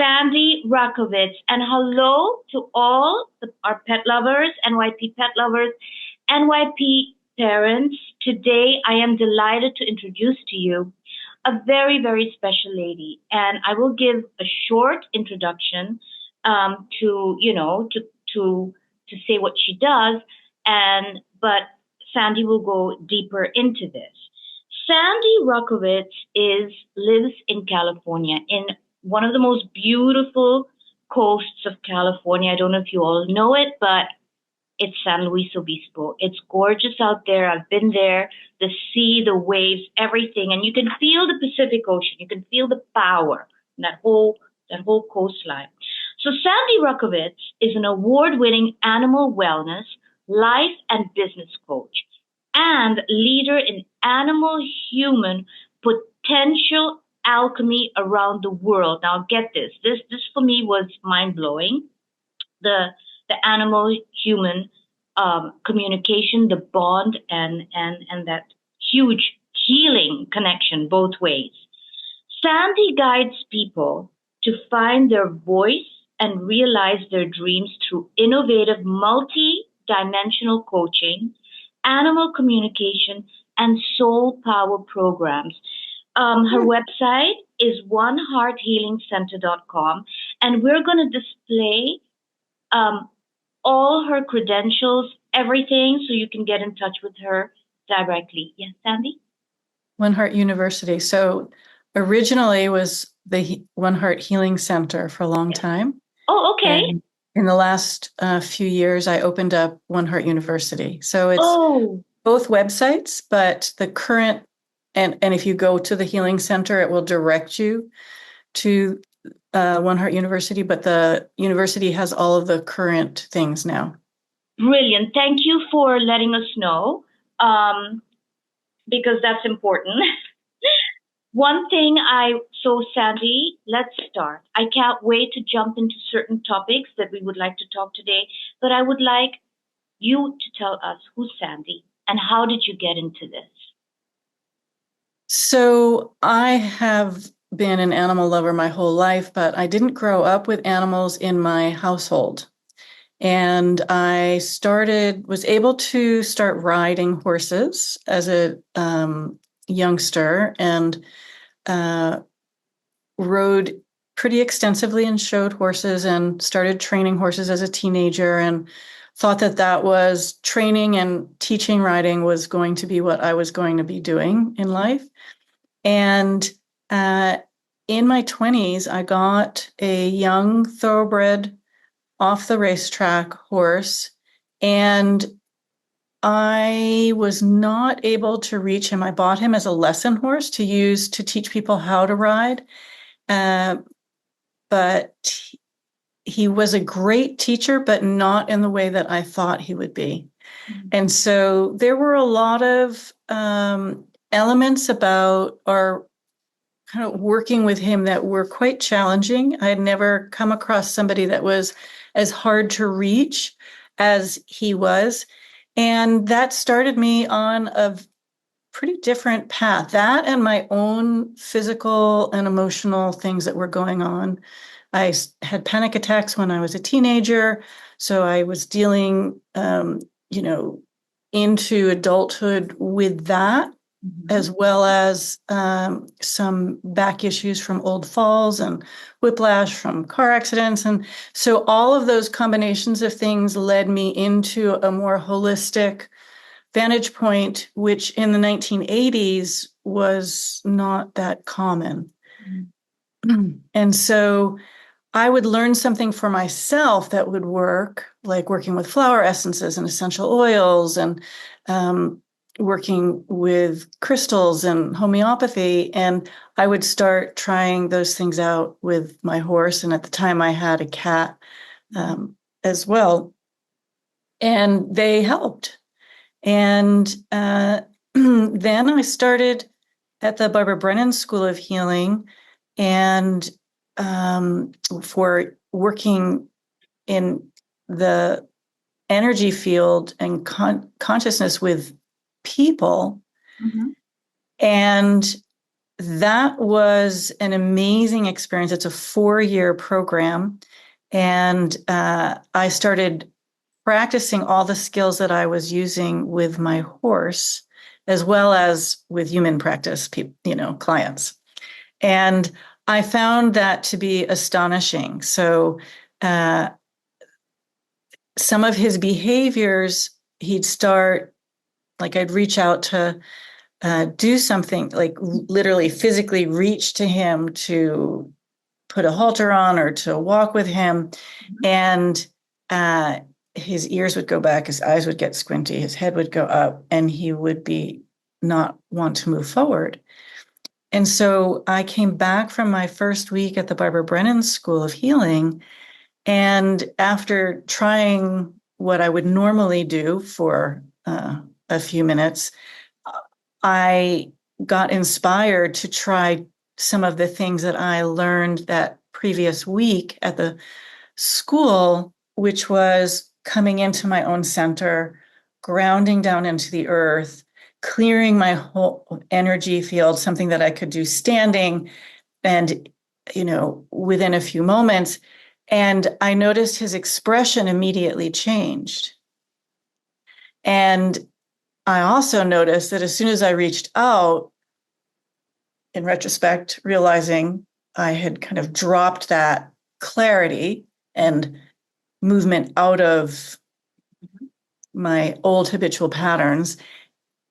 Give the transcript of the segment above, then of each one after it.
Sandy Rakovitz. And hello to all our pet lovers, NYP pet lovers, NYP parents. Today, I am delighted to introduce to you a very, very special lady. And I will give a short introduction to say what she does. But Sandy will go deeper into this. Sandy Rakovitz lives in California, in one of the most beautiful coasts of California. I don't know if you all know it, but it's San Luis Obispo. It's gorgeous out there. I've been there. The sea, the waves, everything, and you can feel the Pacific Ocean. You can feel the power in that whole coastline. So Sandy Rakovitz is an award-winning animal wellness, life and business coach, and leader in animal-human potential alchemy around the world. Now, get this. This for me was mind-blowing. The animal-human communication, the bond, and that huge healing connection both ways. Sandy guides people to find their voice and realize their dreams through innovative, multi-dimensional coaching, animal communication, and soul power programs. Her website is onehearthealingcenter.com, and we're going to display all her credentials, everything, so you can get in touch with her directly. Yes, Sandy? One Heart University. So originally was the One Heart Healing Center for a long time. Oh, okay. And in the last few years, I opened up One Heart University. So it's both websites, but the current, and if you go to the Healing Center, it will direct you to One Heart University, but the university has all of the current things now. Brilliant. Thank you for letting us know, because that's important. So Sandy, let's start. I can't wait to jump into certain topics that we would like to talk today, but I would like you to tell us who's Sandy and how did you get into this? So I have been an animal lover my whole life, but I didn't grow up with animals in my household. And I was able to start riding horses as a youngster, and rode pretty extensively and showed horses, and started training horses as a teenager, and thought that was training and teaching riding was going to be what I was going to be doing in life. And in my 20s, I got a young thoroughbred off the racetrack horse, and I was not able to reach him. I bought him as a lesson horse to use to teach people how to ride. But he was a great teacher, but not in the way that I thought he would be. Mm-hmm. And so there were a lot of elements about our kind of working with him that were quite challenging. I had never come across somebody that was as hard to reach as he was. And that started me on a pretty different path. That and my own physical and emotional things that were going on. I had panic attacks when I was a teenager. So I was dealing, into adulthood with that, as well as some back issues from old falls and whiplash from car accidents. And so all of those combinations of things led me into a more holistic vantage point, which in the 1980s was not that common. Mm-hmm. And so I would learn something for myself that would work, like working with flower essences and essential oils, and working with crystals and homeopathy. And I would start trying those things out with my horse. And at the time I had a cat as well. And they helped. And then I started at the Barbara Brennan School of Healing, and for working in the energy field and consciousness with people. Mm-hmm. And that was an amazing experience. It's a 4-year program. And I started practicing all the skills that I was using with my horse, as well as with human practice, clients. And I found that to be astonishing. So some of his behaviors, he'd start, like I'd reach out to do something, like literally physically reach to him to put a halter on or to walk with him. And his ears would go back, his eyes would get squinty, his head would go up, and he would be not want to move forward. And so I came back from my first week at the Barbara Brennan School of Healing. And after trying what I would normally do for a few minutes, I got inspired to try some of the things that I learned that previous week at the school, which was coming into my own center, grounding down into the earth, clearing my whole energy field, something that I could do standing and, within a few moments. And I noticed his expression immediately changed. And I also noticed that as soon as I reached out, in retrospect, realizing I had kind of dropped that clarity and movement out of my old habitual patterns.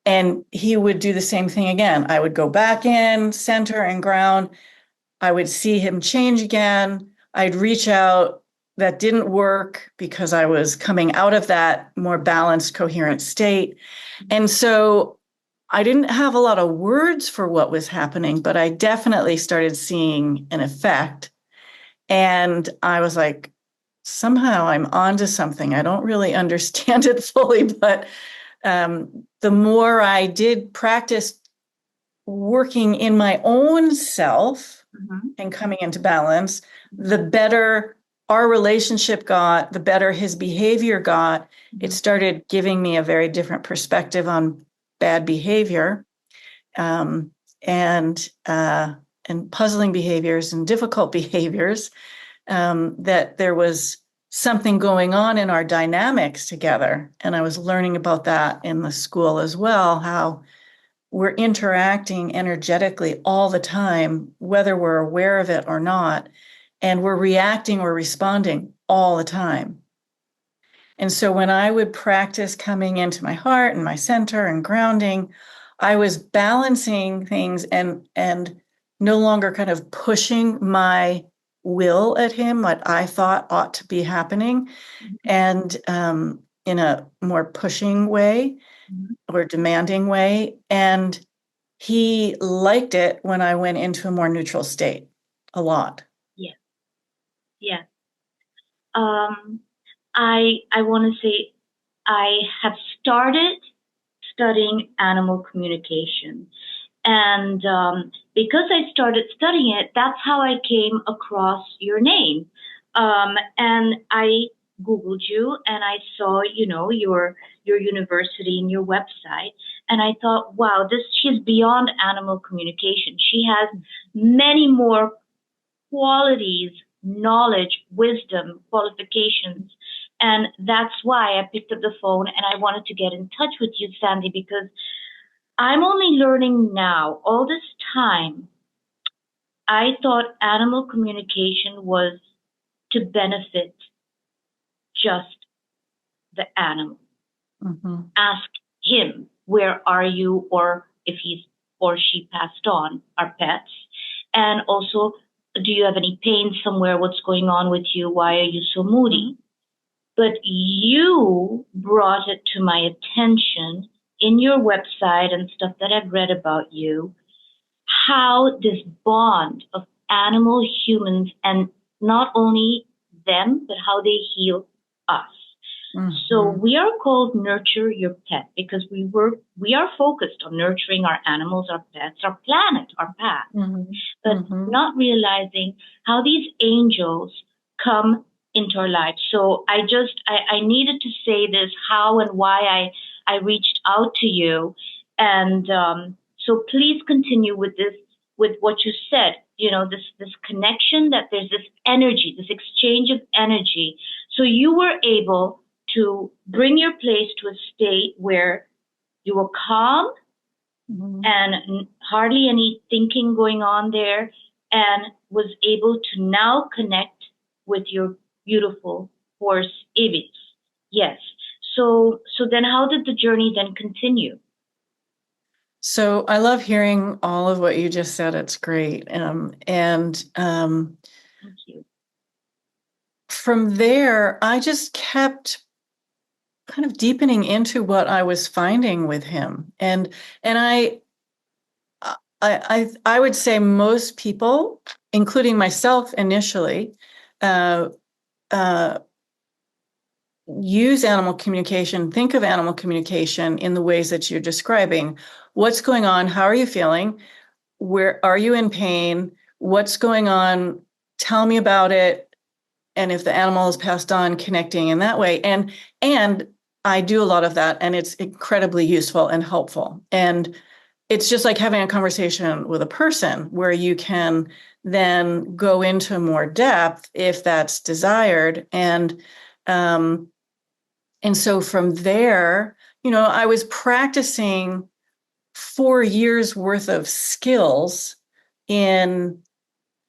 And he would do the same thing again. I would go back in, center and ground. I would see him change again. I'd reach out. That didn't work because I was coming out of that more balanced, coherent state. And so I didn't have a lot of words for what was happening, but I definitely started seeing an effect. And I was like, somehow I'm onto something. I don't really understand it fully, but the more I did practice working in my own self and coming into balance, the better our relationship got, the better his behavior got. It started giving me a very different perspective on bad behavior, and puzzling behaviors and difficult behaviors. That there was something going on in our dynamics together. And I was learning about that in the school as well, how we're interacting energetically all the time, whether we're aware of it or not. And we're reacting or responding all the time. And so when I would practice coming into my heart and my center and grounding, I was balancing things and no longer kind of pushing my will at him, what I thought ought to be happening, and in a more pushing way or demanding way. And he liked it when I went into a more neutral state a lot. Yeah. Yeah. I want to say I have started studying animal communication. And because I started studying it, that's how I came across your name. And I Googled you and I saw, your university and your website. And I thought, wow, she's beyond animal communication. She has many more qualities, knowledge, wisdom, qualifications. And that's why I picked up the phone and I wanted to get in touch with you, Sandy, because I'm only learning now. All this time, I thought animal communication was to benefit just the animal. Ask him, where are you? Or if he's or she passed on, our pets. And also, do you have any pain somewhere? What's going on with you? Why are you so moody? But you brought it to my attention in your website and stuff that I've read about you, how this bond of animal humans and not only them, but how they heal us. So we are called Nurture Your Pet because we are focused on nurturing our animals, our pets, our planet, our path, but not realizing how these angels come into our lives. So I needed to say this, how and why I reached out to you. And so please continue with this, with what you said, this connection, that there's this energy, this exchange of energy. So you were able to bring your place to a state where you were calm and hardly any thinking going on there, and was able to now connect with your beautiful horse, Ibis. Yes. So then how did the journey then continue? So I love hearing all of what you just said. It's great. Thank you. From there, I just kept kind of deepening into what I was finding with him. And I would say most people, including myself initially, uh, uh, use animal communication, think of animal communication in the ways that you're describing. What's going on? How are you feeling? Where are you in pain? What's going on? Tell me about it. And if the animal is passed on, connecting in that way. And I do a lot of that, and it's incredibly useful and helpful. And it's just like having a conversation with a person where you can then go into more depth if that's desired. And so from there, I was practicing 4 years worth of skills in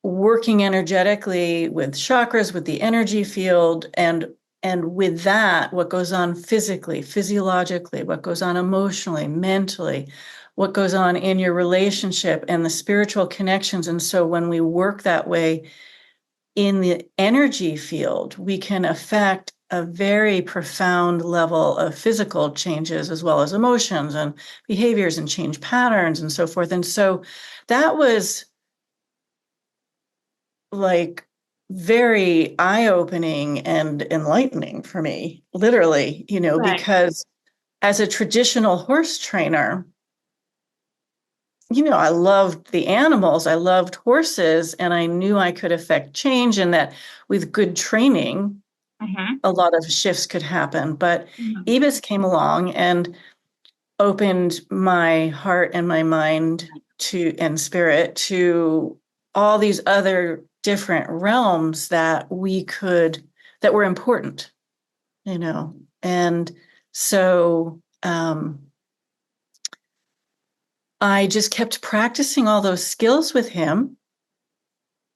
working energetically with chakras, with the energy field, and with that, what goes on physically, physiologically, what goes on emotionally, mentally, what goes on in your relationship and the spiritual connections. And so when we work that way in the energy field, we can affect a very profound level of physical changes as well as emotions and behaviors and change patterns and so forth. And so that was like very eye-opening and enlightening for me, literally, Right. because as a traditional horse trainer, I loved the animals, I loved horses, and I knew I could affect change and that with good training, a lot of shifts could happen. But Ibis came along and opened my heart and my mind and spirit to all these other different realms that were important, and so I just kept practicing all those skills with him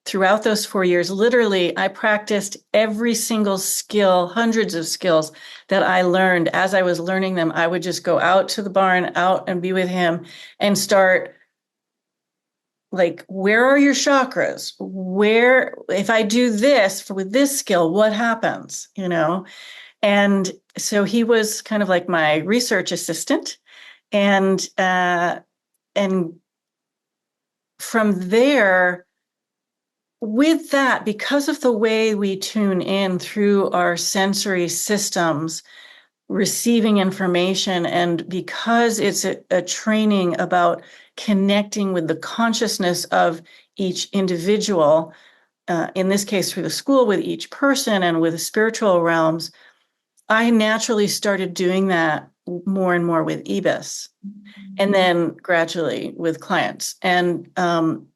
throughout those 4 years. Literally, I practiced every single skill, hundreds of skills that I learned. As I was learning them, I would just go out to the barn, out and be with him and start like, where are your chakras? If I do this with this skill, what happens? And so he was kind of like my research assistant. And from there, with that, because of the way we tune in through our sensory systems, receiving information, and because it's a training about connecting with the consciousness of each individual, in this case through the school, with each person and with the spiritual realms, I naturally started doing that more and more with Ibis, and then gradually with clients. And from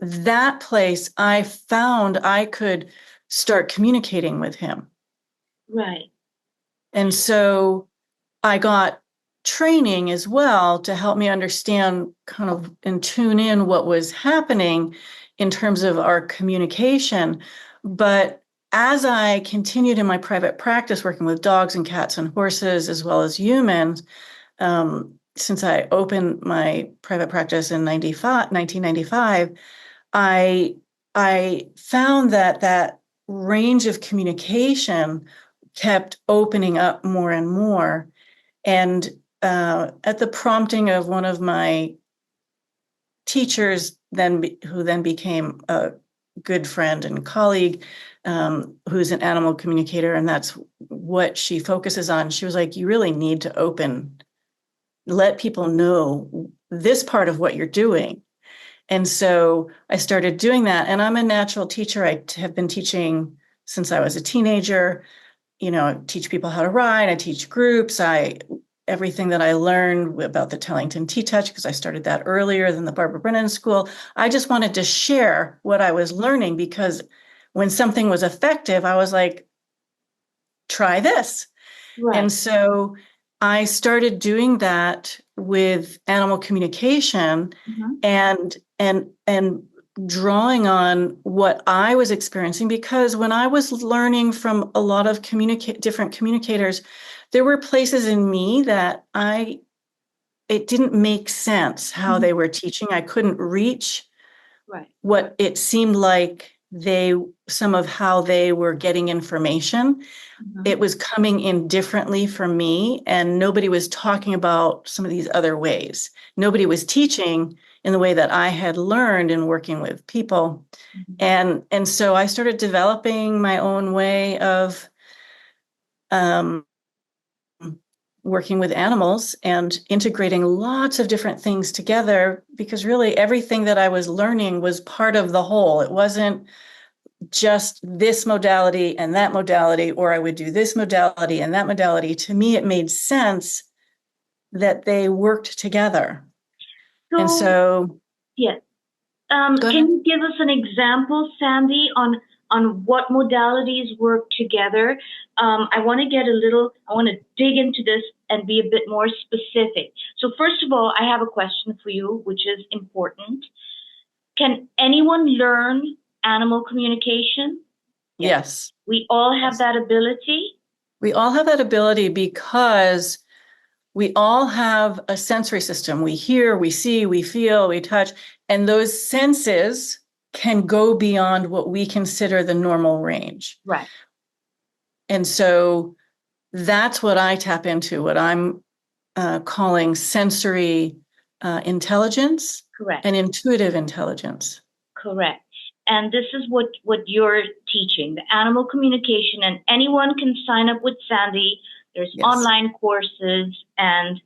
that place, I found I could start communicating with him. Right. And so I got training as well to help me understand kind of and tune in what was happening in terms of our communication. But as I continued in my private practice, working with dogs and cats and horses, as well as humans, since I opened my private practice in 1995, I found that range of communication kept opening up more and more. And at the prompting of one of my teachers, who then became a good friend and colleague, who's an animal communicator, and that's what she focuses on. She was like, you really need to let people know this part of what you're doing. And so I started doing that. And I'm a natural teacher. I have been teaching since I was a teenager. I teach people how to ride. I teach groups. I everything that I learned about the Tellington T-Touch, because I started that earlier than the Barbara Brennan School. I just wanted to share what I was learning, because when something was effective, I was like, try this. Right. And so I started doing that with animal communication, and drawing on what I was experiencing, because when I was learning from a lot of different communicators, there were places in me that it didn't make sense how they were teaching. I couldn't reach what it seemed like some of how they were getting information. It was coming in differently for me, and nobody was talking about some of these other ways. Nobody was teaching in the way that I had learned in working with people. And so I started developing my own way of working with animals and integrating lots of different things together, because really everything that I was learning was part of the whole. It wasn't just this modality and that modality, or I would do this modality and that modality. To me, it made sense that they worked together. And so, yes. go Can ahead. you give us an example, Sandy, on what modalities work together? I want to dig into this and be a bit more specific. So first of all, I have a question for you, which is important. Can anyone learn animal communication? Yes. We all have that ability? We all have that ability because we all have a sensory system. We hear, we see, we feel, we touch, and those senses can go beyond what we consider the normal range. Right. And so that's what I tap into, what I'm calling sensory intelligence. Correct. And intuitive intelligence. Correct. And this is what you're teaching, the animal communication, and anyone can sign up with Sandy. There's online courses and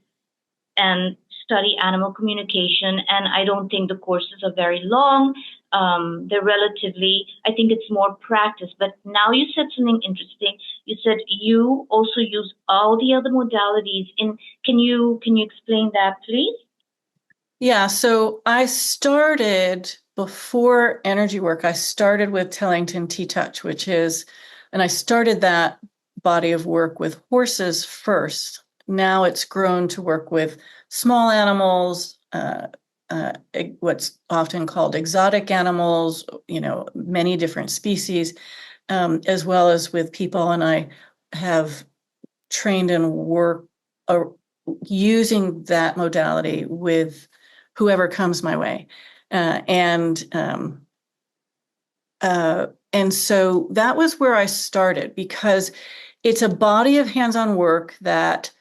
study animal communication. And I don't think the courses are very long. They're relatively, I think it's more practice. But now you said something interesting. You said you also use all the other modalities. Can you explain that, please? Yeah, so I started before energy work. I started with Tellington T-Touch, and I started that body of work with horses first. Now it's grown to work with small animals, what's often called exotic animals, many different species, as well as with people. And I have trained and worked using that modality with whoever comes my way. And so that was where I started, because it's a body of hands-on work that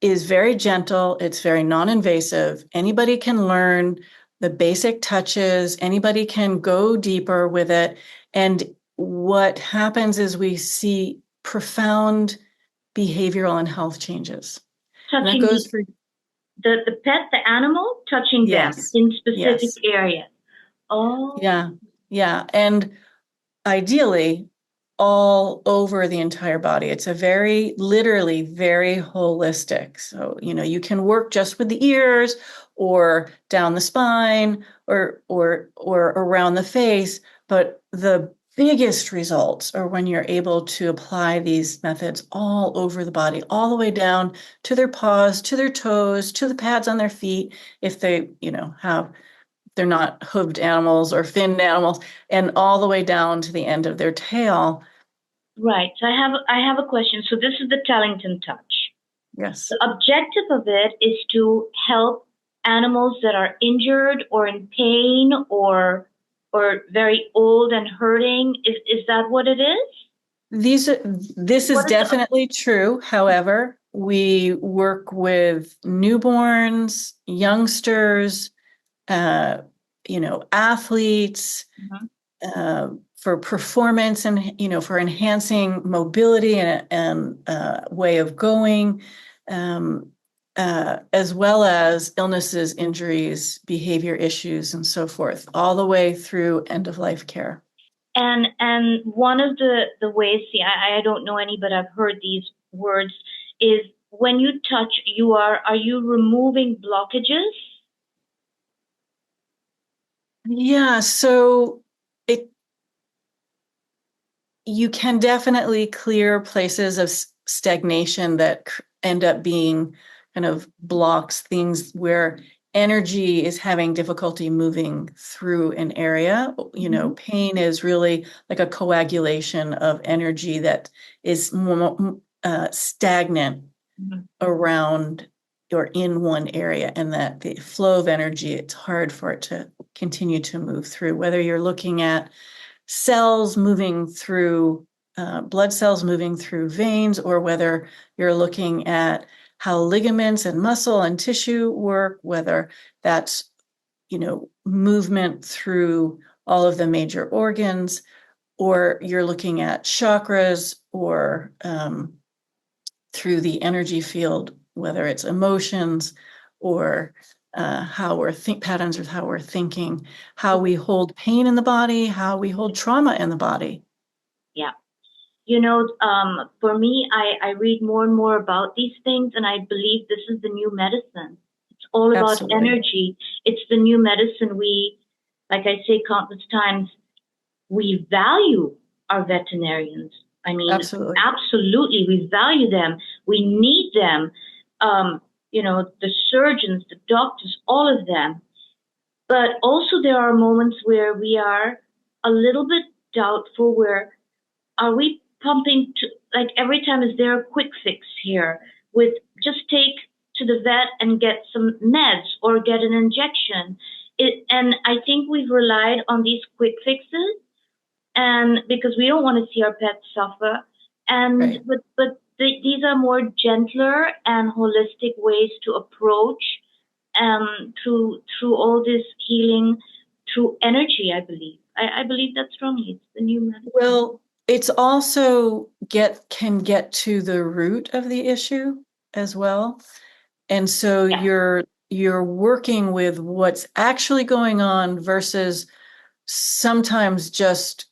is very gentle. It's very non-invasive. Anybody can learn the basic touches. Anybody can go deeper with it. And what happens is we see profound behavioral and health changes. And that goes for the pet, the animal, touching them in specific areas. Oh. Yeah. And ideally, all over the entire body. It's literally very holistic. So, you can work just with the ears or down the spine or around the face, but the biggest results are when you're able to apply these methods all over the body, all the way down to their paws, to their toes, to the pads on their feet, if they, they're not hooved animals or finned animals, and all the way down to the end of their tail. Right. So I have a question. So this is the Tellington Touch. Yes. The objective of it is to help animals that are injured or in pain or very old and hurting. Is that what it is? This is definitely true. However, we work with newborns, youngsters, athletes, for performance and, for enhancing mobility and way of going, as well as illnesses, injuries, behavior issues, and so forth, all the way through end-of-life care. And one of the ways, see, I don't know any, but I've heard these words, is when you touch, are you removing blockages? Yeah, so it you can definitely clear places of stagnation that end up being kind of blocks, things where energy is having difficulty moving through an area. You know, pain is really like a coagulation of energy that is more stagnant around or in one area, and that the flow of energy, it's hard for it to continue to move through. Whether you're looking at cells moving through blood cells moving through veins, or whether you're looking at how ligaments and muscle and tissue work, whether that's, you know, movement through all of the major organs, or you're looking at chakras, or through the energy field, whether it's emotions or how we're patterns of how we're thinking, how we hold pain in the body, how we hold trauma in the body. Yeah. You know, for me, I read more and more about these things, and I believe this is the new medicine. It's all about Absolutely. energy. It's the new medicine. Like I say countless times, we value our veterinarians. I mean, Absolutely. absolutely, we value them. We need them. You know, the surgeons, the doctors, all of them. But also, there are moments where we are a little bit doubtful. Where are we pumping to, like every time, is there a quick fix here with just take to the vet and get some meds or get an injection? And I think we've relied on these quick fixes, and because we don't want to see our pets suffer. And Right. these are more gentler and holistic ways to approach through all this healing through energy. I believe that strongly. It's the new medicine. Well, it's also can get to the root of the issue as well. And so Yeah. you're working with what's actually going on versus sometimes just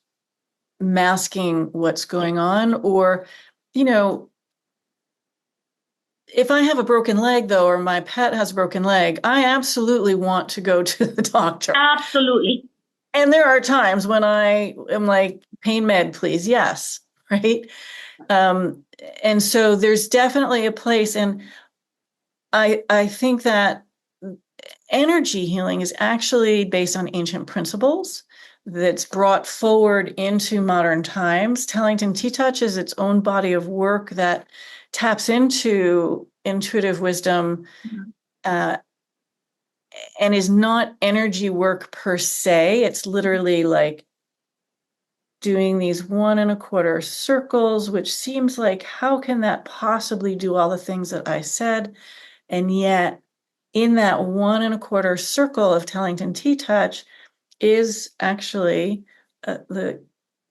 masking what's going on. Or, you know, if I have a broken leg, though, or my pet has a broken leg, I absolutely want to go to the doctor. Absolutely. And there are times when I am like, pain med, please. Yes. Right. Um, and so there's definitely a place. And I think that energy healing is actually based on ancient principles that's brought forward into modern times. Tellington Tea Touch is its own body of work that taps into intuitive wisdom, uh, and is not energy work per se. It's literally like doing these 1 1/4 circles, which seems like, how can that possibly do all the things that I said? And yet, in that 1 1/4 circle of Tellington Tea Touch is actually the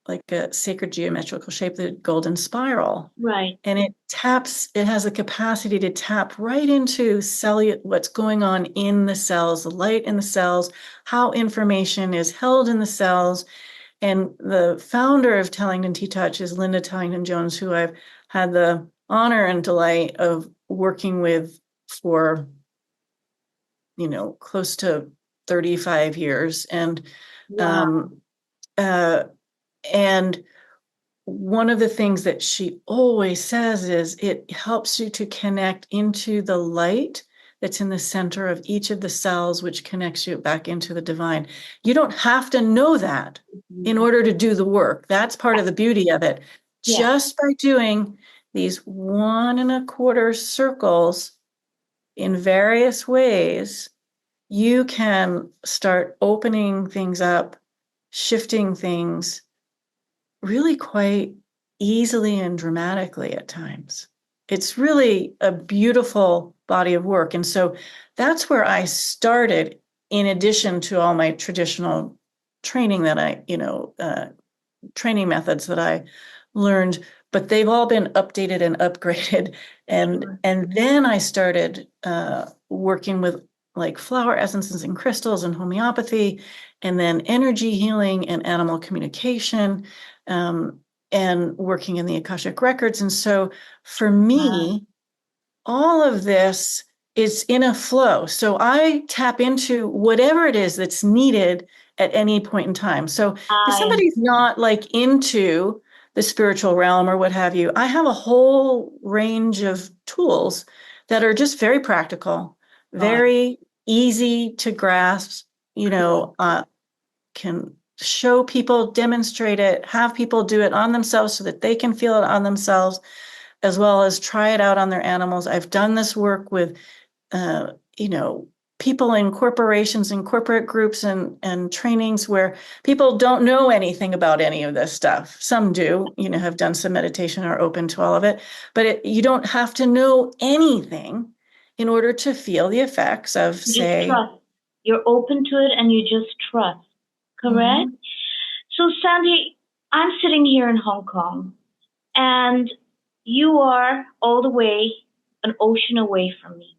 like a sacred geometrical shape, the golden spiral. Right. And it has the capacity to tap right into what's going on in the cells, the light in the cells, how information is held in the cells. And the founder of Tellington Tea Touch is Linda Tellington Jones, who I've had the honor and delight of working with for, you know, close to 35 years. And Wow. um, uh, and one of the things that she always says is it helps you to connect into the light that's in the center of each of the cells, which connects you back into the divine. You don't have to know that in order to do the work. That's part of the beauty of it. Yeah. Just by doing these 1 1/4 circles in various ways, you can start opening things up, shifting things really quite easily and dramatically at times. It's really a beautiful body of work. And so that's where I started, in addition to all my traditional training that training methods that I learned, but they've all been updated and upgraded. And then I started working with like flower essences and crystals and homeopathy, and then energy healing and animal communication, and working in the Akashic records. And so for me, all of this is in a flow. So I tap into whatever it is that's needed at any point in time. So if I somebody's not like into the spiritual realm or what have you, I have a whole range of tools that are just very practical, got very easy to grasp, correct. can show people, demonstrate it, have people do it on themselves so that they can feel it on themselves, as well as try it out on their animals. I've done this work with, uh, you know, people in corporations and corporate groups and trainings where people don't know anything about any of this stuff. Some do, have done some meditation or open to all of it, but you don't have to know anything in order to feel the effects of, You just say, trust. You're open to it and you just trust. Correct? mhm. So, Sandy, I'm sitting here in Hong Kong and you are all the way an ocean away from me.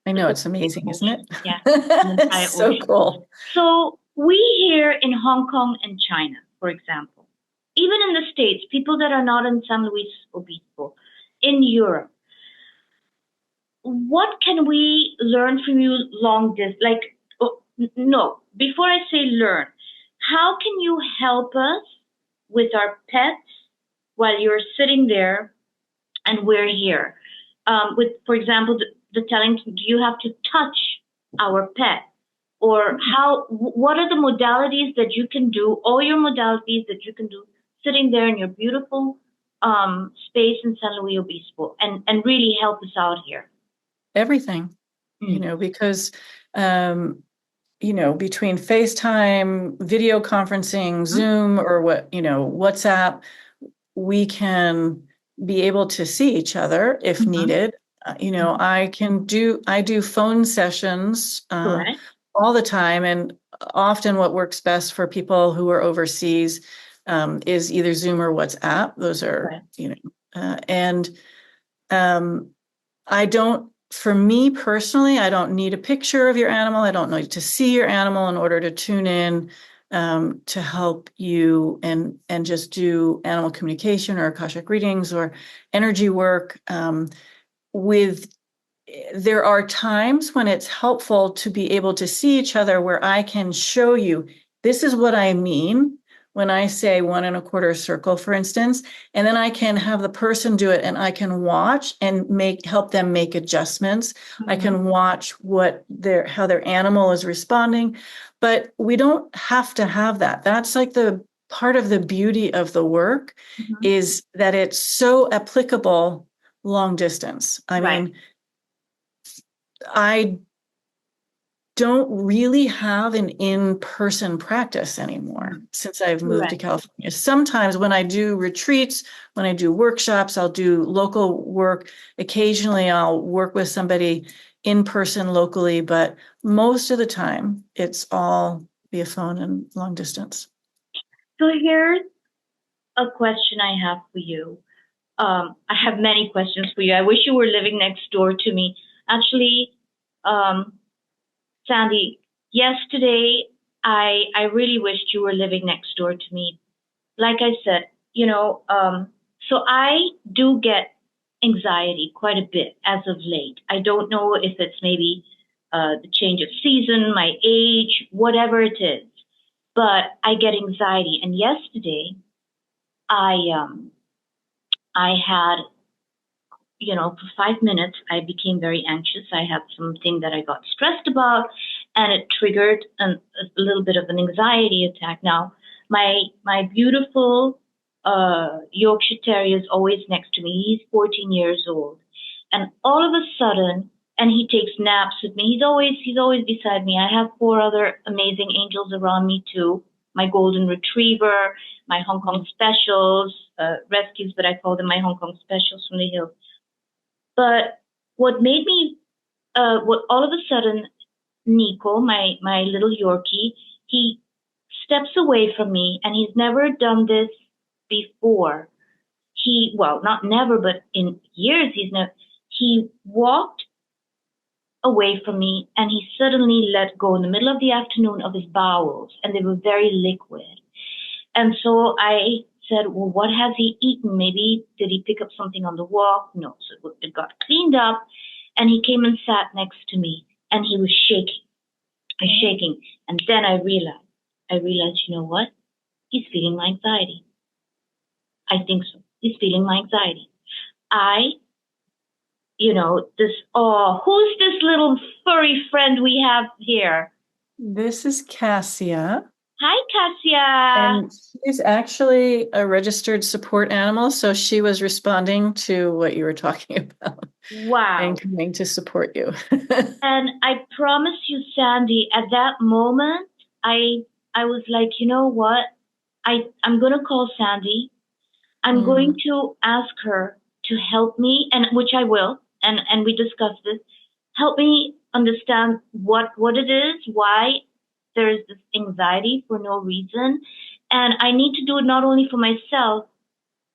I The know, it's Pacific amazing, isn't it? Ocean. Yeah, an It's entire so ocean. cool. So, we here in Hong Kong and China, for example, even in the States, people that are not in San Luis Obispo, in Europe, what can we learn from you long distance? Like, oh, no, before I say learn, how can you help us with our pets while you're sitting there and we're here? With, for example, the telling, do you have to touch our pet? Or what are the modalities that you can do, all your modalities that you can do sitting there in your beautiful space in San Luis Obispo and really help us out here? Everything, because, between FaceTime, video conferencing, Mhm. Zoom, or WhatsApp, we can be able to see each other if Mhm. needed. Mhm. I do phone sessions Correct. all the time, and often what works best for people who are overseas is either Zoom or WhatsApp. Those are, Correct. and um, for me personally, I don't need a picture of your animal. I don't need to see your animal in order to tune in to help you and just do animal communication or Akashic readings or energy work. With There are times when it's helpful to be able to see each other where I can show you this is what I mean when I say 1 1/4 circle, for instance, and then I can have the person do it and I can watch and help them make adjustments. I Mhm. can watch how their animal is responding, but we don't have to have that. That's like the part of the beauty of the work Mhm. is that it's so applicable long distance. I Right. mean, I don't really have an in-person practice anymore Mhm. since I've moved to Correct. California. Sometimes when I do retreats, when I do workshops, I'll do local work. Occasionally I'll work with somebody in person locally, but most of the time it's all via phone and long distance. So here's a question I have for you. I have many questions for you. I wish you were living next door to me. Actually, um, Sandy, yesterday I really wished you were living next door to me. Like I said, so I do get anxiety quite a bit as of late. I don't know if it's maybe the change of season, my age, whatever it is, but I get anxiety. And yesterday, I I had, for 5 minutes, I became very anxious. I had something that I got stressed about, and it triggered a little bit of an anxiety attack. Now, my beautiful Yorkshire Terrier is always next to me. He's 14 years old, and all of a sudden, and he takes naps with me. He's always beside me. I have four other amazing angels around me too. My golden retriever, my Hong Kong specials, rescues, but I call them my Hong Kong specials from the hills. But what made me, what all of a sudden, Nico, my little Yorkie, he steps away from me, and he's never done this before. Well, not never, but in years, he walked away from me, and he suddenly let go in the middle of the afternoon of his bowels, and they were very liquid. And so I said, well, what has he eaten? Maybe did he pick up something on the walk? No. So it got cleaned up. And he came and sat next to me, and he was shaking. And then I realized, you know what? He's feeling my anxiety. I think so. He's feeling my anxiety. Who's this little furry friend we have here? This is Cassia. Hi, Cassia. And she's actually a registered support animal. So she was responding to what you were talking about. Wow. And coming to support you. And I promise you, Sandy, at that moment, I was like, you know what? I'm gonna call Sandy. I'm going to ask her to help me, and which I will, and we discussed this. Help me understand what it is, why there's this anxiety for no reason, and I need to do it not only for myself,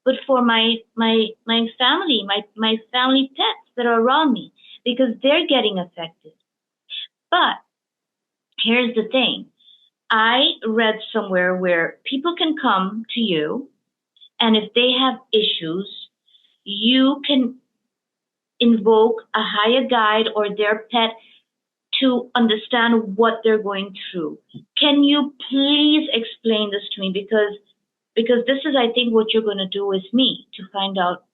but for my family, my family pets that are around me, because they're getting affected. But here's the thing. I read somewhere where people can come to you, and if they have issues, you can invoke a higher guide or their pet to understand what they're going through. Can you please explain this to me? Because this is, I think, what you're going to do with me, to find out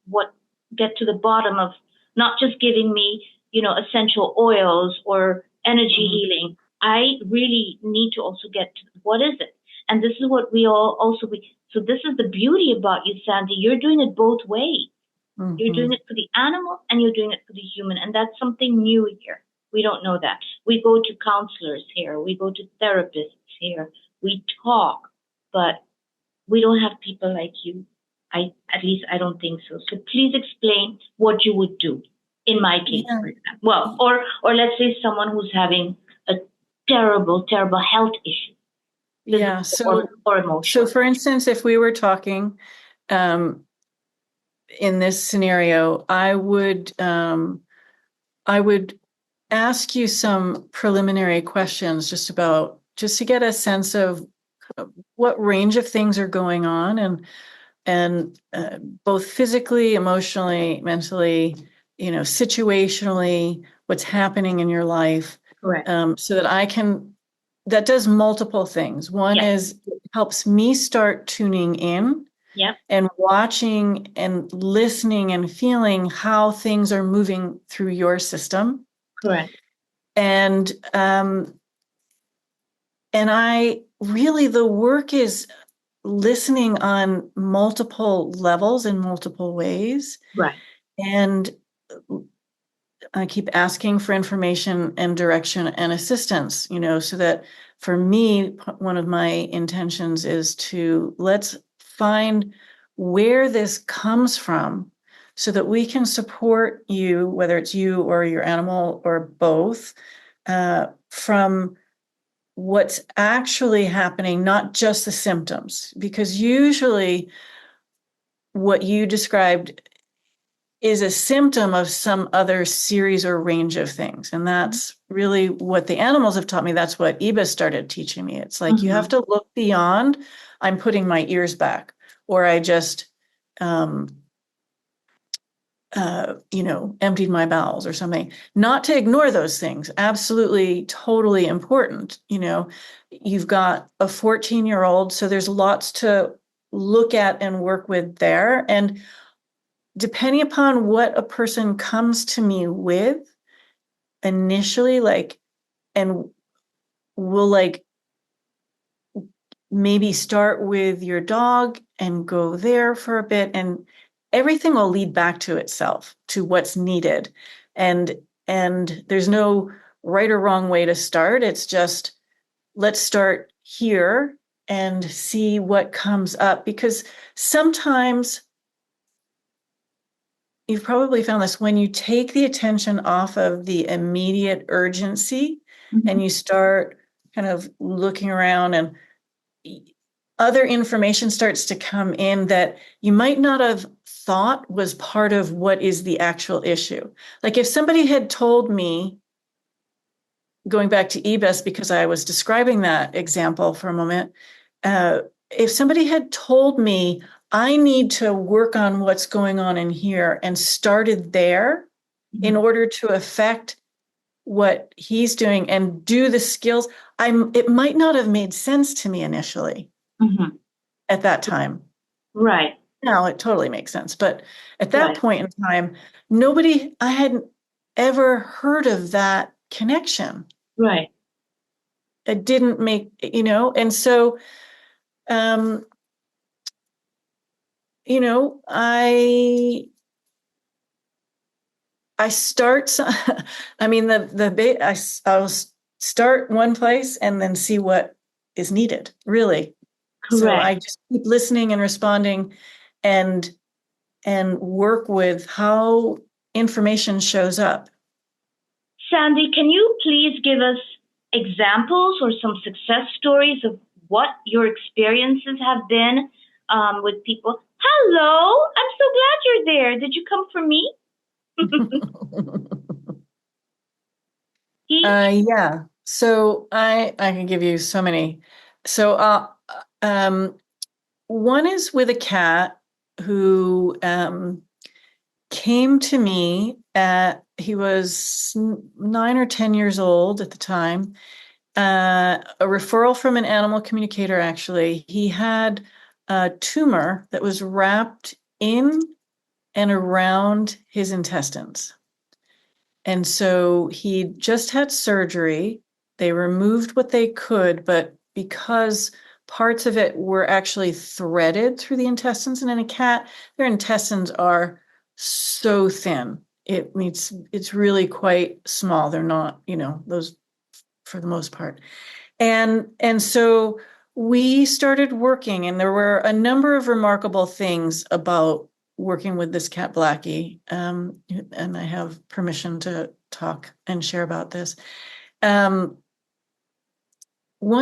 get to the bottom of not just giving me, essential oils or energy healing. I really need to also get to what is it. And this is what we all also, so this is the beauty about you, Sandy. You're doing it both ways. You're doing it for the animal and you're doing it for the human. And that's something new here. We don't know that. We go to counselors here. We go to therapists here. We talk, but we don't have people like you. At least I don't think so. So please explain what you would do in my case, for example. Well, or let's say someone who's having a terrible, terrible health issue. Yeah. Or emotional. So for instance, if we were talking in this scenario, I would ask you some preliminary questions just to get a sense of what range of things are going on, and both physically, emotionally, mentally, situationally, what's happening in your life. Correct. So that does multiple things. One is it helps me start tuning in. Yep. And watching and listening and feeling how things are moving through your system. Correct. And I really, the work is listening on multiple levels in multiple ways. Right. And I keep asking for information and direction and assistance, so that for me, one of my intentions is let's find where this comes from so that we can support you, whether it's you or your animal or both, from what's actually happening, not just the symptoms. Because usually what you described is a symptom of some other series or range of things. And that's really what the animals have taught me. That's what Eba started teaching me. It's like, you have to look beyond, I'm putting my ears back, or I just, emptied my bowels or something. Not to ignore those things. Absolutely, totally important. You've got a 14-year-old, so there's lots to look at and work with there. And depending upon what a person comes to me with initially, and we'll maybe start with your dog and go there for a bit, and everything will lead back to itself, to what's needed. And there's no right or wrong way to start. It's just, let's start here and see what comes up, because sometimes you've probably found this, when you take the attention off of the immediate urgency and you start kind of looking around, and other information starts to come in that you might not have thought was part of what is the actual issue. Like if somebody had told me, going back to EBS, because I was describing that example for a moment, if somebody had told me, I need to work on what's going on in here, and started there, in order to affect what he's doing and do the skills. It might not have made sense to me initially at that time. Right. Now it totally makes sense. But at that Right. point in time, I hadn't ever heard of that connection. Right. It didn't make, and so, I start, I mean, I'll start one place and then see what is needed, really. So I Correct. just keep listening and responding and work with how information shows up. Sandy, can you please give us examples or some success stories of what your experiences have been with people? Hello, I'm so glad you're there. Did you come for me? Yeah. So I can give you so many. So one is with a cat who came to me he was 9 or 10 years old at the time. A referral from an animal communicator, actually. He had a tumor that was wrapped in and around his intestines. And so he just had surgery. They removed what they could, but because parts of it were actually threaded through the intestines, and in a cat, their intestines are so thin. It's really quite small. They're not, those for the most part. And so we started working, and there were a number of remarkable things about working with this cat Blackie, and I have permission to talk and share about this. One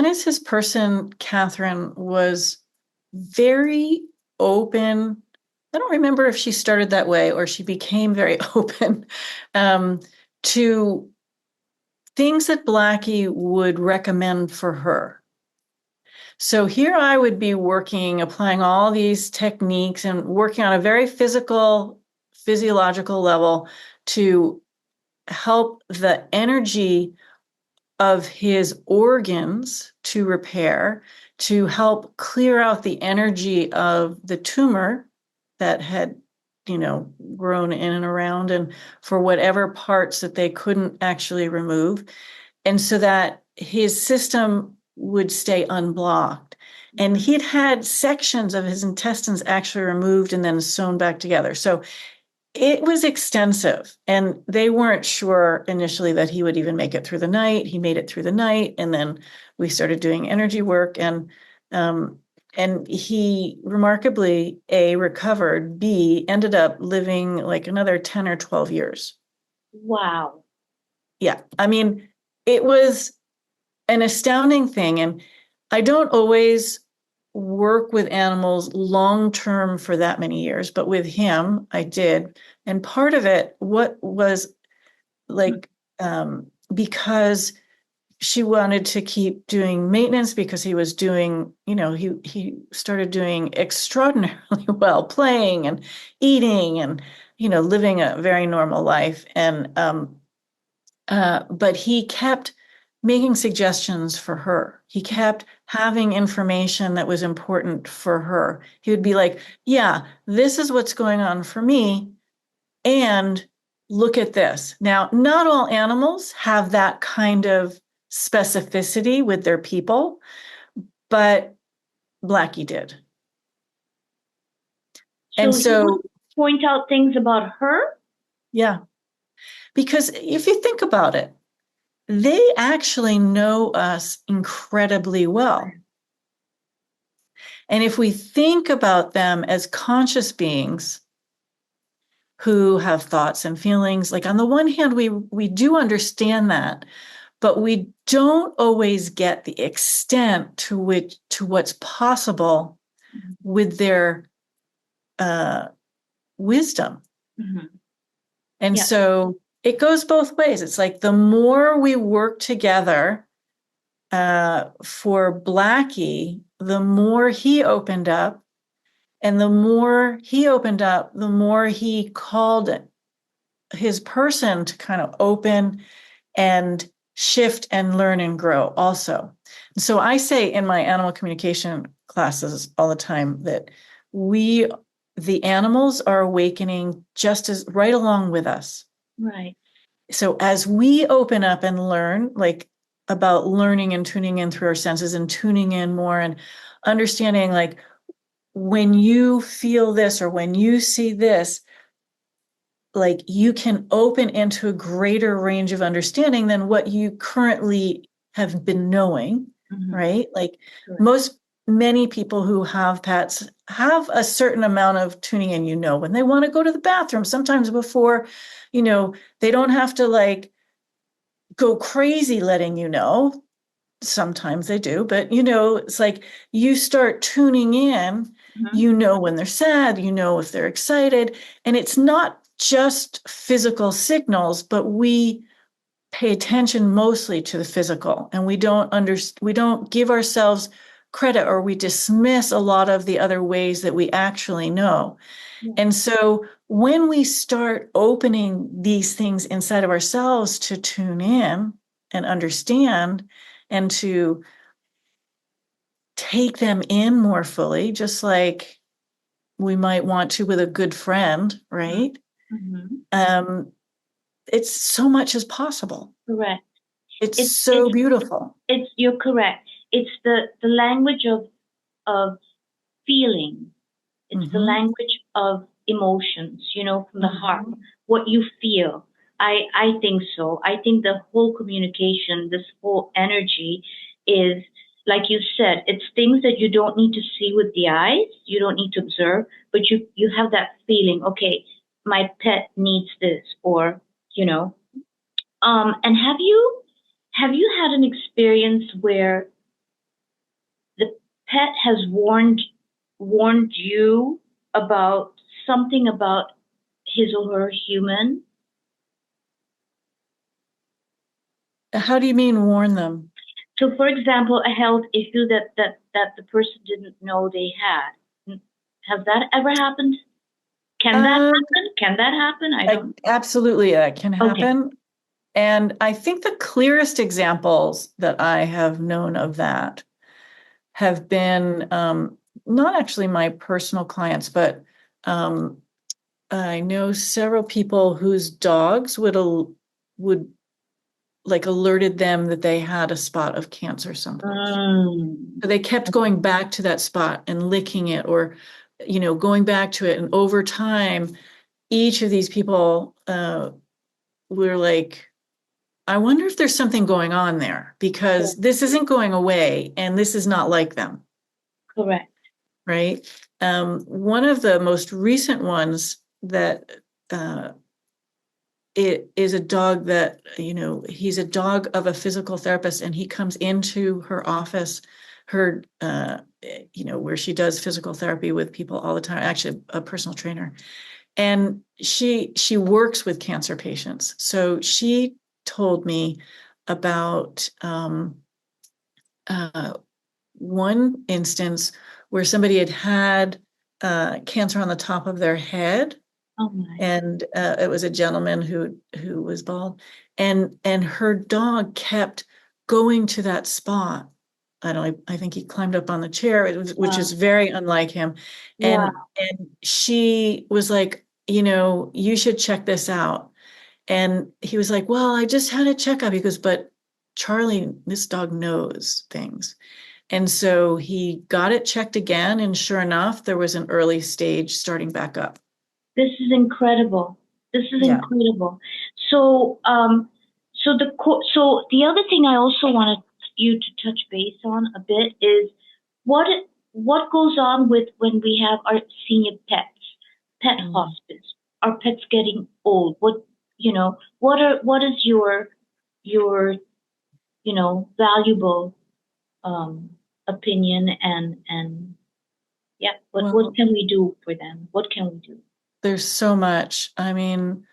is his person, Catherine, was very open. I don't remember if she started that way or she became very open to things that Blackie would recommend for her. So here I would be working, applying all these techniques and working on a very physiological level to help the energy of his organs to repair, to help clear out the energy of the tumor that had, grown in and around, and for whatever parts that they couldn't actually remove. And so that his system would stay unblocked. And he'd had sections of his intestines actually removed and then sewn back together. So it was extensive, and they weren't sure initially that he would even make it through the night. He made it through the night, and then we started doing energy work, and he remarkably, A, recovered, B, ended up living like another 10 or 12 years. Wow. Yeah. I mean, it was an astounding thing. And I don't always work with animals long term for that many years, but with him, I did. And part of it, what was like, because she wanted to keep doing maintenance because he was doing, he started doing extraordinarily well, playing and eating and, living a very normal life. And, but he kept making suggestions for her. He kept having information that was important for her. He would be like, yeah, this is what's going on for me. And look at this. Now, not all animals have that kind of specificity with their people, but Blackie did. So And he so, would point out things about her? yeah, because if you think about it, they actually know us incredibly well. And if we think about them as conscious beings who have thoughts and feelings, like on the one hand, we do understand that, but we don't always get the extent to what's possible with their wisdom. Mm-hmm. And so it goes both ways. It's like the more we work together for Blackie, the more he opened up. And the more he opened up, the more he called his person to kind of open and shift and learn and grow also. So I say in my animal communication classes all the time that the animals are awakening just as right along with us. Right. So as we open up and learn, like about learning and tuning in through our senses and tuning in more and understanding, like when you feel this or when you see this, like you can open into a greater range of understanding than what you currently have been knowing, right? Like many people who have pets have a certain amount of tuning in, when they want to go to the bathroom, sometimes before, they don't have to like go crazy letting you know. Sometimes they do, but it's like you start tuning in, when they're sad, if they're excited, and it's not just physical signals, but we pay attention mostly to the physical, and we don't give ourselves credit, or we dismiss a lot of the other ways that we actually know. And so when we start opening these things inside of ourselves to tune in and understand and to take them in more fully, just like we might want to with a good friend, right? It's so much is possible. Correct. It's so beautiful. You're correct. It's the language of feeling. It's the language of emotions, from the heart, what you feel. I think so. I think the whole communication, this whole energy is, like you said, it's things that you don't need to see with the eyes, you don't need to observe, but you have that feeling, okay, my pet needs this, or, and have you had an experience where the pet has warned you about something about his or her human? How do you mean warn them? So, for example, a health issue that the person didn't know they had. Has that ever happened? Can that happen? Can that happen? I don't. Absolutely, that can happen. Okay. And I think the clearest examples that I have known of that have been not actually my personal clients, but I know several people whose dogs would like alerted them that they had a spot of cancer someplace. So they kept going back to that spot and licking it, or going back to it. And over time, each of these people were like, I wonder if there's something going on there, because this isn't going away and this is not like them. Correct. Right. One of the most recent ones that it is a dog that, he's a dog of a physical therapist, and he comes into her office, where she does physical therapy with people all the time, actually a personal trainer. And she works with cancer patients. So she told me about one instance where somebody had cancer on the top of their head. Oh my. And it was a gentleman who was bald, and her dog kept going to that spot. I think he climbed up on the chair, which is very unlike him. And she was like, you should check this out. And he was like, well, I just had a checkup. He goes, but Charlie, this dog knows things. And so he got it checked again, and sure enough, there was an early stage starting back up. This is incredible. This is incredible. So, so the other thing I also wanted you to touch base on a bit is what goes on with when we have our senior pets, pet hospice, our pets getting old. What is your valuable opinion, and what can we do for them? What can we do? There's so much. I mean,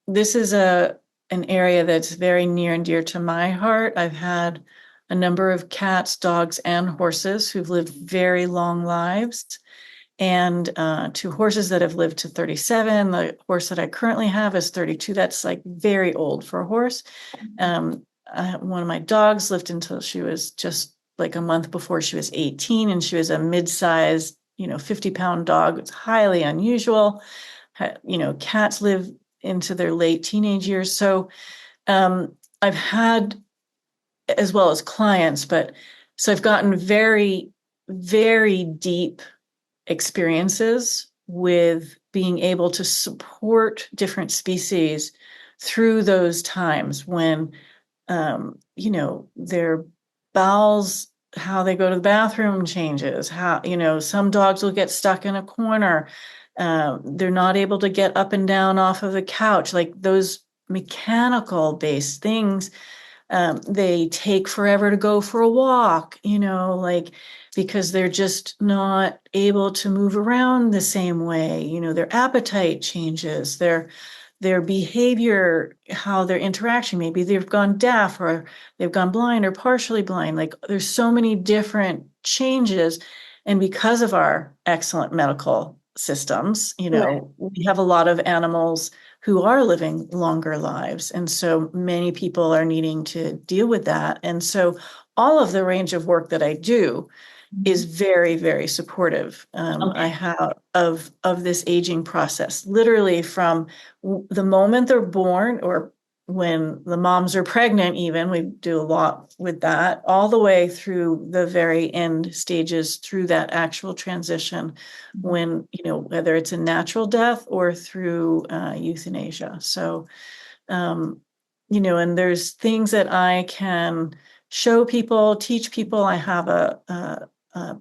this is an area that's very near and dear to my heart. I've had a number of cats, dogs, and horses who've lived very long lives. and two horses that have lived to 37. The horse that I currently have is 32. That's like very old for a horse. One of my dogs lived until she was just like a month before she was 18, and she was a mid-sized, 50-pound dog. It's highly unusual. Cats live into their late teenage years. So I've had, as well as clients, so I've gotten very, very deep experiences with being able to support different species through those times when, their bowels, how they go to the bathroom changes, how, some dogs will get stuck in a corner. They're not able to get up and down off of the couch, like those mechanical based things. They take forever to go for a walk, like because they're just not able to move around the same way. Their appetite changes, their behavior, how their interaction, maybe they've gone deaf or they've gone blind or partially blind. Like there's so many different changes. And because of our excellent medical systems, Right. we have a lot of animals who are living longer lives. And so many people are needing to deal with that. And so all of the range of work that I do is very, very supportive. I Okay. have of this aging process, literally from the moment they're born, or when the moms are pregnant, even we do a lot with that, all the way through the very end stages, through that actual transition, when whether it's a natural death or through euthanasia. So and there's things that I can show people, teach people. I have a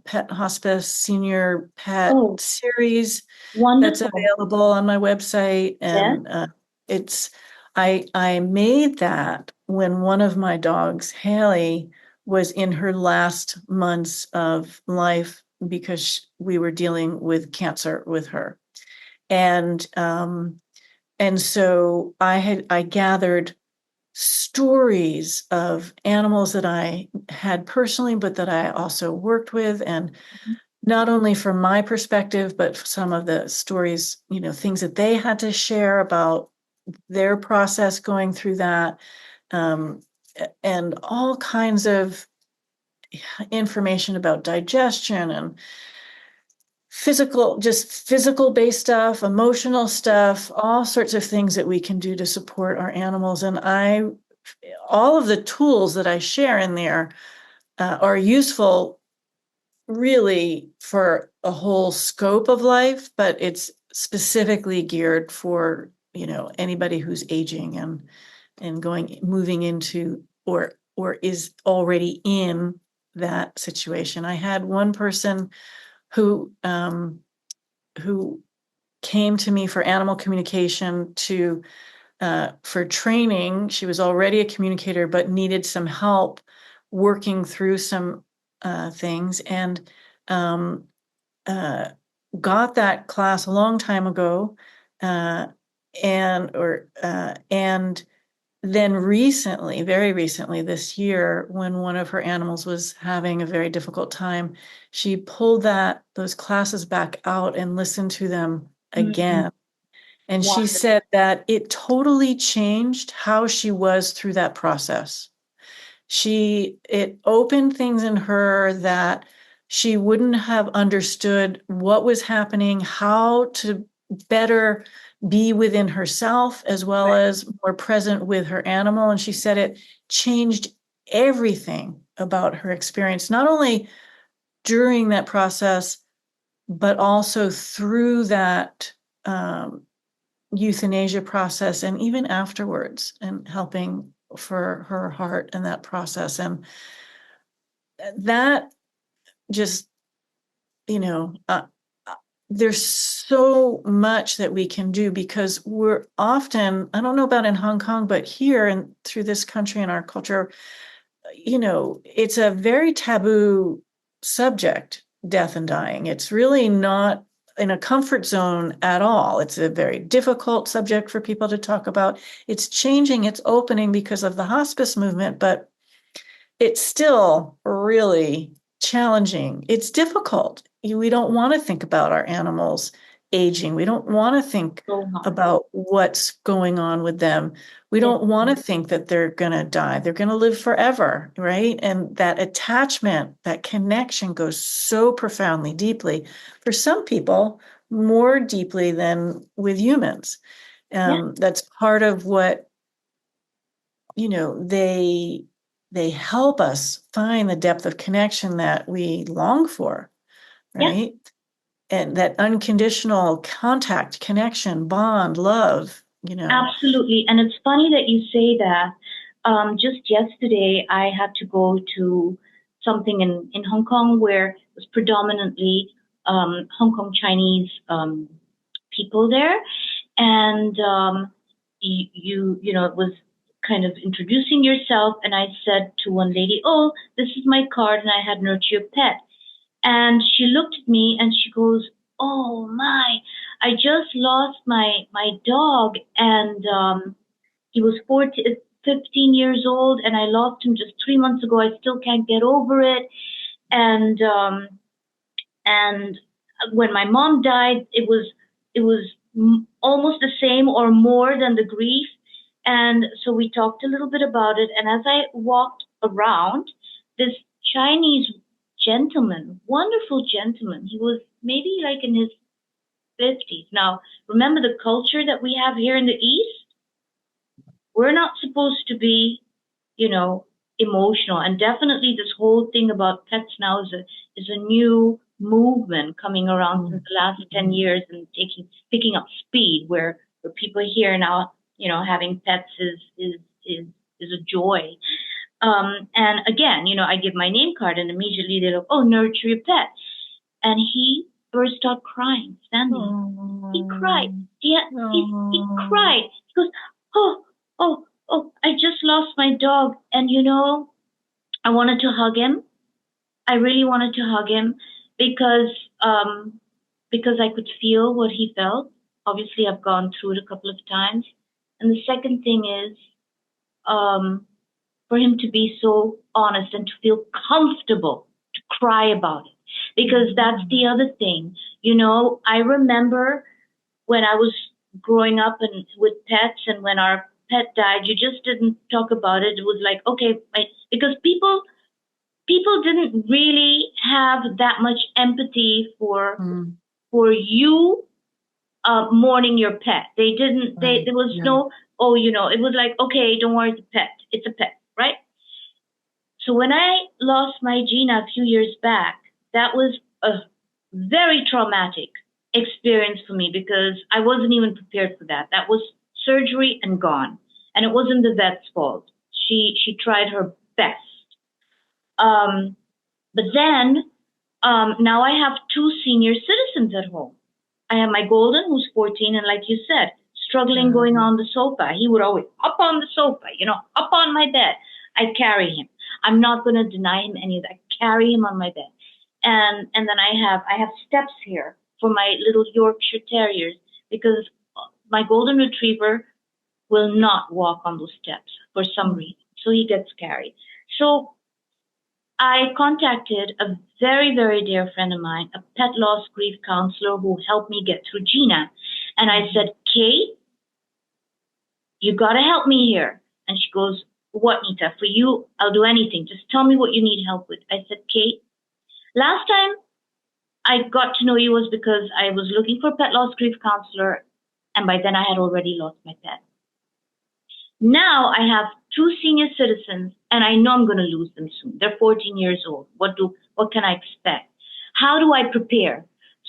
pet hospice senior pet Oh, series that's wonderful. available on my website, Yeah. and it's I made that when one of my dogs, Haley, was in her last months of life because we were dealing with cancer with her, and so I gathered stories of animals that I had personally, but that I also worked with, and not only from my perspective, but some of the stories, things that they had to share about their process going through that, um, and all kinds of information about digestion and physical based stuff, emotional stuff, all sorts of things that we can do to support our animals. And all of the tools that I share in there are useful really for a whole scope of life, but it's specifically geared for, anybody who's aging and moving into or is already in that situation. I had one person who came to me for animal communication for training. She was already a communicator, but needed some help working through some things, and uh, got that class a long time ago, uh, and then recently, very recently this year, when one of her animals was having a very difficult time, she pulled those classes back out and listened to them Mm, again. And she wonderful. said that it totally changed how she was through that process. It opened things in her that she wouldn't have understood what was happening, how to better be within herself as well Right. as more present with her animal. And she said it changed everything about her experience, not only during that process, but also through that euthanasia process and even afterwards, and helping for her heart and that process. And that just, you know, uh, there's so much that we can do, because we're often, I don't know about in Hong Kong, but here and through this country and our culture, it's a very taboo subject, death and dying. It's really not in a comfort zone at all. It's a very difficult subject for people to talk about. It's changing, it's opening because of the hospice movement, but it's still really challenging. It's difficult. we don't want to think about our animals aging. We don't want to think So hard. about what's going on with them. We Yes. don't want to think that they're going to die. They're going to live forever, right? And that attachment, that connection goes so profoundly deeply. For some people, more deeply than with humans. Yeah. That's part of what, they help us find the depth of connection that we long for, Yeah. right? And that unconditional contact, connection, bond, love, Absolutely. And it's funny that you say that. Just yesterday, I had to go to something in Hong Kong where it was predominantly Hong Kong Chinese people there. And it was kind of introducing yourself. And I said to one lady, "Oh, this is my card." And I had nurture your pet. And she looked at me and she goes, "Oh my, I just lost my dog, and he was 15 years old, and I lost him just 3 months ago. I still can't get over it. And when my mom died, it was almost the same or more than the grief." And so we talked a little bit about it. And as I walked around, this Chinese gentleman, wonderful gentleman, he was maybe like in his 50s. Now, remember the culture that we have here in the East? We're not supposed to be, you know, emotional. And definitely this whole thing about pets now is a new movement coming around since the last 10 years and picking up speed where people here now, having pets is a joy. And again, I give my name card and immediately they're like, "Oh, nurture your pet." And he burst out crying, Sandy. He cried. He cried. He goes, "Oh, oh, oh, I just lost my dog." And I wanted to hug him. I really wanted to hug him because because I could feel what he felt. Obviously, I've gone through it a couple of times. And the second thing is um, for him to be so honest and to feel comfortable to cry about it. Because that's the other thing. I remember when I was growing up and with pets, and when our pet died, you just didn't talk about it. It was like, okay, because people didn't really have that much empathy for you mourning your pet. They didn't. There was no. Oh, it was like, okay, don't worry, it's a pet. It's a pet, right? So when I lost my Gina a few years back, that was a very traumatic experience for me because I wasn't even prepared for that. That was surgery and gone. And it wasn't the vet's fault. She tried her best. But then now I have two senior citizens at home. I have my golden, who's 14, and like you said, struggling going on the sofa. He would always up on the sofa, up on my bed. I carry him. I'm not going to deny him any of that. I carry him on my bed. And then I have steps here for my little Yorkshire Terriers because my golden retriever will not walk on those steps for some reason. So he gets carried. So I contacted a very, very dear friend of mine, a pet loss grief counselor who helped me get through Gina. And I said, "Kate, you got to help me here." And she goes, "What, Nita? For you, I'll do anything. Just tell me what you need help with." I said, "Kate, last time I got to know you was because I was looking for a pet loss grief counselor, and by then I had already lost my pet. Now I have two senior citizens, and I know I'm going to lose them soon. They're 14 years old. What can I expect? How do I prepare?"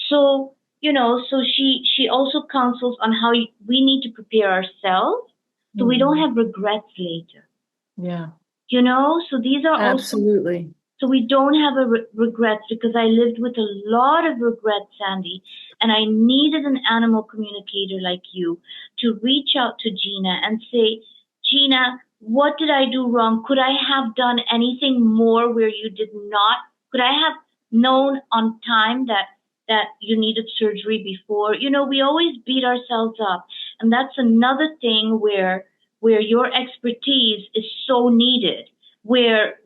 So, so she also counsels on how we need to prepare ourselves so we don't have regrets later. Yeah. So these are absolutely. So we don't have regrets, because I lived with a lot of regrets, Sandy, and I needed an animal communicator like you to reach out to Gina and say, "Gina, what did I do wrong? Could I have done anything more where you did not? Could I have known on time that you needed surgery before?" We always beat ourselves up, and that's another thing where your expertise is so needed, where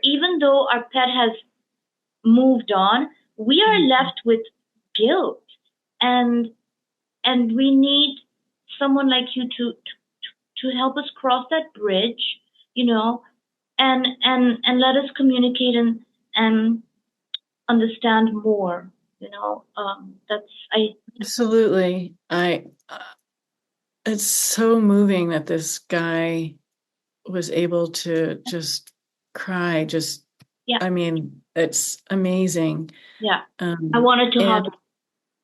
even though our pet has moved on, we are left with guilt, and we need someone like you to help us cross that bridge, you know, and let us communicate and understand more. That's I. Absolutely. It's so moving that this guy was able to just cry. Yeah, I mean, it's amazing. yeah. I wanted to hug, And him,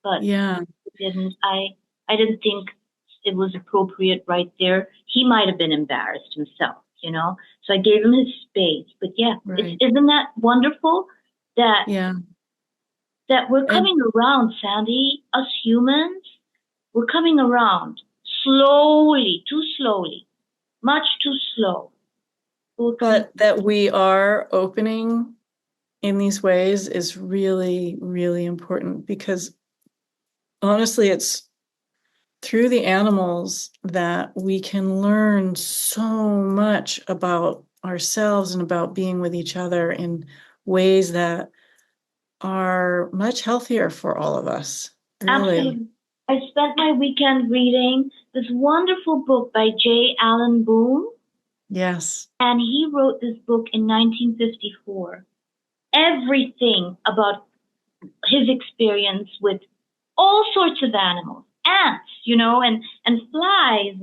but yeah, didn't. I didn't think it was appropriate right there. He might have been embarrassed himself, So I gave him his space. But yeah, right. isn't that wonderful that Yeah. we're And coming around, Sandy? Us humans, we're coming around slowly, too slowly, much too slow. but that we are opening in these ways is really, really important because honestly, it's through the animals that we can learn so much about ourselves and about being with each other in ways that are much healthier for all of us, really. Absolutely. I spent my weekend reading this wonderful book by J. Allen Boone, Yes. and he wrote this book in 1954. Everything about his experience with all sorts of animals, ants, and flies,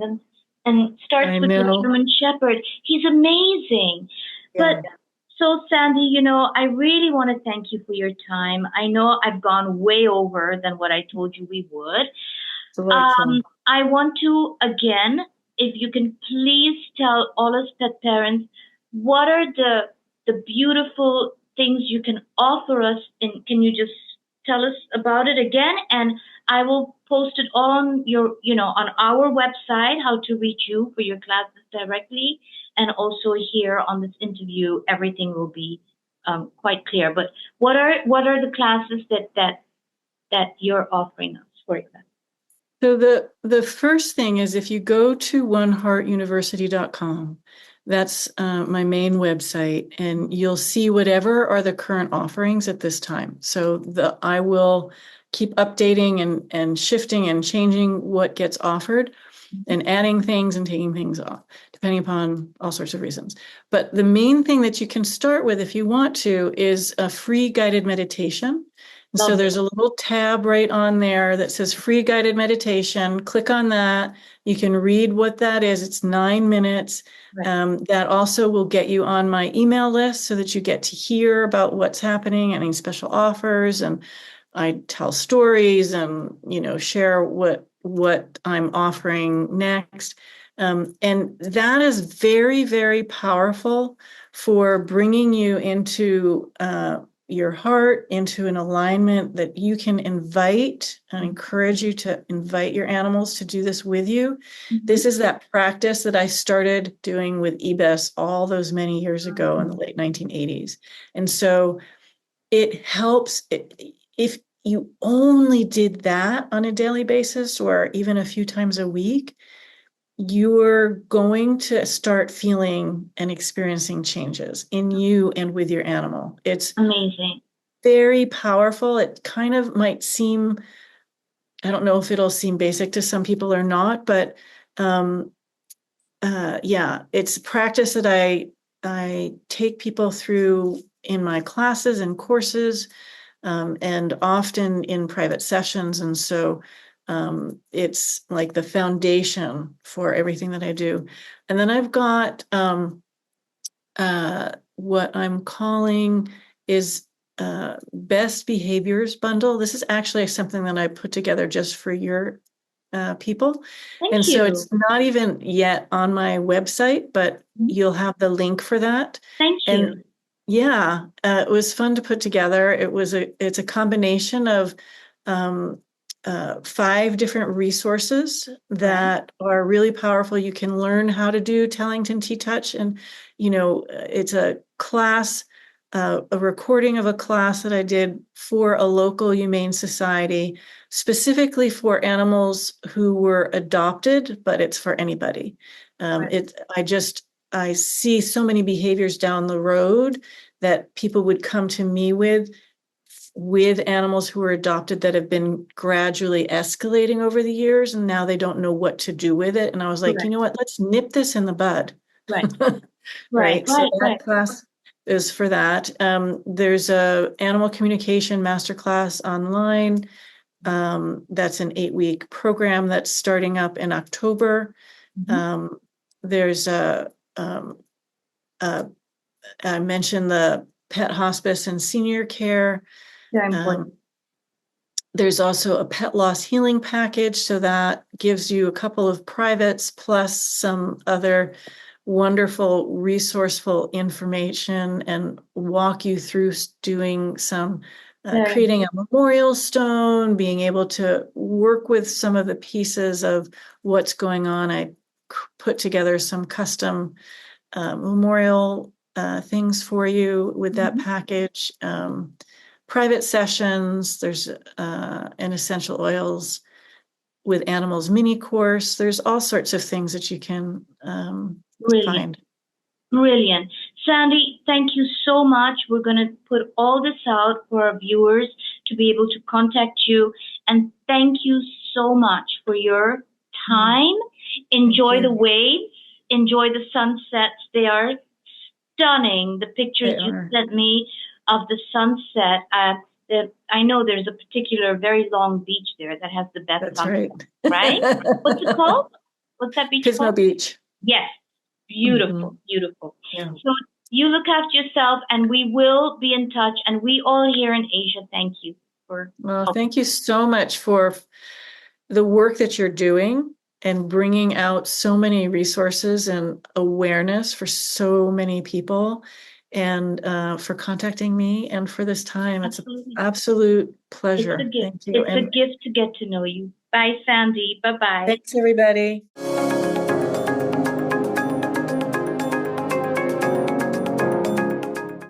and starts I with the know. German Shepherd. He's amazing. But Yeah. so, Sandy, I really want to thank you for your time. I know I've gone way over than what I told you we would. Delightful. I want to, again, if you can please tell all us pet parents, what are the beautiful things you can offer us, and can you just tell us about it again? And I will post it on on our website, how to reach you for your classes directly, and also here on this interview, everything will be quite clear. But what are the classes that you're offering us, for example? So the first thing is if you go to oneheartuniversity.com, that's my main website, and you'll see whatever are the current offerings at this time. So I will keep updating and shifting and changing what gets offered and adding things and taking things off, depending upon all sorts of reasons. But the main thing that you can start with if you want to is a free guided meditation. And so Lovely. there's a little tab right on there that says free guided meditation. Click on that. You can read what that is. It's 9 minutes. Right. That also will get you on my email list so that you get to hear about what's happening, any special offers, and I tell stories and share what I'm offering next. And that is very, very powerful for bringing you into your heart, into an alignment that you can invite and encourage you to invite your animals to do this with you. This is that practice that I started doing with EBS all those many years ago in the late 1980s. And so it helps if you only did that on a daily basis or even a few times a week, you're going to start feeling and experiencing changes in you and with your animal. It's Amazing. very powerful. It kind of might seem, I don't know if it'll seem basic to some people or not, but yeah, it's practice that I take people through in my classes and courses, and often in private sessions. And so it's like the foundation for everything that I do. And then I've got what I'm calling is best behaviors bundle. This is actually something that I put together just for your people. Thank And so you. it's not even yet on my website, but you'll have the link for that. Thank you. And yeah, it was fun to put together. It's a combination of 5 different resources that are really powerful. You can learn how to do Tellington T-Touch, and it's a class, a recording of a class that I did for a local humane society, specifically for animals who were adopted, but it's for anybody. I see so many behaviors down the road that people would come to me with with animals who were adopted that have been gradually escalating over the years, and now they don't know what to do with it. And I was like, Correct. you know what, let's nip this in the bud. Right. Right. So that Right. class is for that. There's a animal communication masterclass online. That's an 8-week program that's starting up in October. Mhm. There's I mentioned the pet hospice and senior care. Very important. There's also a pet loss healing package. So that gives you a couple of privates plus some other wonderful, resourceful information and walk you through doing some Very creating a memorial stone, being able to work with some of the pieces of what's going on. I put together some custom memorial things for you with that Mhm. package. Private sessions, there's an essential oils with animals mini course. There's all sorts of things that you can Brilliant. find. Brilliant. Sandy, thank you so much. We're going to put all this out for our viewers to be able to contact you. And thank you so much for your time. Enjoy the waves. Enjoy the sunsets. They are stunning. The pictures you sent me of the sunset. I know there's a particular very long beach there that has the best That's sunset. right. Right? What's it called? What's that beach Pismo called? Beach. Yes. Beautiful, beautiful. Yeah. So you look after yourself, and we will be in touch. And we all here in Asia, thank you for. Well, thank you so much for the work that you're doing and bringing out so many resources and awareness for so many people, and for contacting me and for this time. It's an absolute pleasure. It's a gift. Thank you. It's a gift to get to know you. Bye, Sandy. Bye-bye. Thanks, everybody.